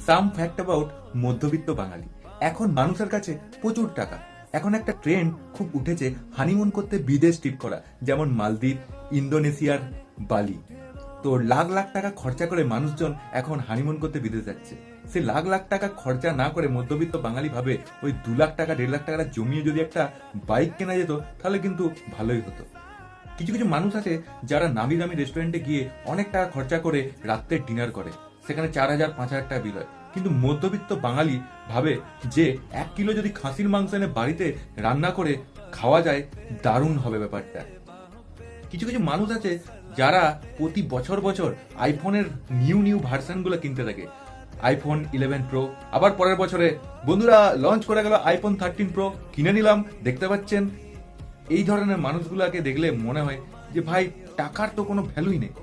Some fact about মধ্যবিত্ত বাঙালি। এখন মানুষের কাছে প্রচুর টাকা। এখন একটা ট্রেন্ড খুব উঠেছে হানিমুন করতে বিদেশ ট্রিপ করা, যেমন মালদ্বীপ, ইন্দোনেশিয়ার বালি। তো লাখ লাখ টাকা খরচা করে মানুষজন এখন হানিমুন করতে বিদেশ যাচ্ছে। সে লাখ লাখ টাকা খরচা না করে মধ্যবিত্ত বাঙালি ভাবে ওই 2 লাখ টাকা 1.5 লাখ টাকা জমিয়ে যদি একটা বাইক কেনা যেত তাহলে কিন্তু ভালোই হতো। কিছু কিছু মানুষ আছে যারা নামি দামি রেস্টুরেন্টে গিয়ে অনেক টাকা খরচা করে রাত্রের ডিনার করে, সেখানে 4,000 5,000 টাকা বিল হয়। কিন্তু মধ্যবিত্ত বাঙালি ভাবে যে 1 কিলো যদি খাসির মাংস এনে বাড়িতে রান্না করে খাওয়া যায়, দারুণ হবে ব্যাপারটা। কিছু কিছু মানুষ আছে যারা প্রতি বছর বছর আইফোনের নিউ নিউ ভার্সনগুলো কিনতে থাকে, আইফোন 11 প্রো, আবার পরের বছরে বন্ধুরা লঞ্চ করে গেল আইফোন 13 প্রো, কিনে নিলাম। দেখতে পাচ্ছেন, এই ধরনের মানুষগুলোকে দেখলে মনে হয় যে ভাই, টাকার তো কোনো ভ্যালুই নেই।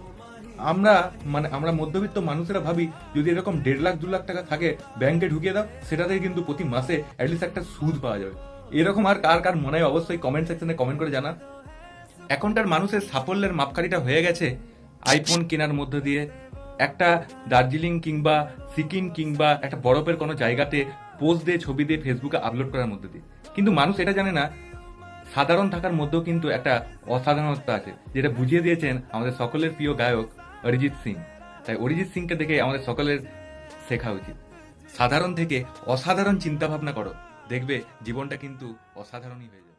আমরা মধ্যবিত্ত মানুষেরা ভাবি যদি এরকম 1.5 লাখ 2 লাখ টাকা থাকে ব্যাংকে ঢুকিয়ে দাও, সেটাতে কিন্তু প্রতি মাসে অ্যাটলিস্ট একটা সুদ পাওয়া যাবে। এরকম আর কার কার মনে হয় অবশ্যই কমেন্ট সেকশনে কমেন্ট করে জানা। এখনকার মানুষের সাফল্যের মাপকাঠিটা হয়ে গেছে আইফোন কেনার মধ্য দিয়ে, একটা দার্জিলিং কিংবা সিকিম কিংবা একটা বরফের কোনো জায়গাতে পোস্ট দিয়ে ছবি দিয়ে ফেসবুকে আপলোড করার মধ্য দিয়ে। কিন্তু মানুষ এটা জানে না, সাধারণ থাকার মধ্যেও কিন্তু একটা অসাধারণত্ব আছে, যেটা বুঝিয়ে দিয়েছেন আমাদের সকলের প্রিয় গায়ক অরিজিৎ সিং। তাই অরিজিৎ সিংকে দেখে আমাদের সকলের শেখা উচিত, সাধারণ থেকে অসাধারণ চিন্তা ভাবনা করো, দেখবে জীবনটা কিন্তু অসাধারণই হয়ে যাবে।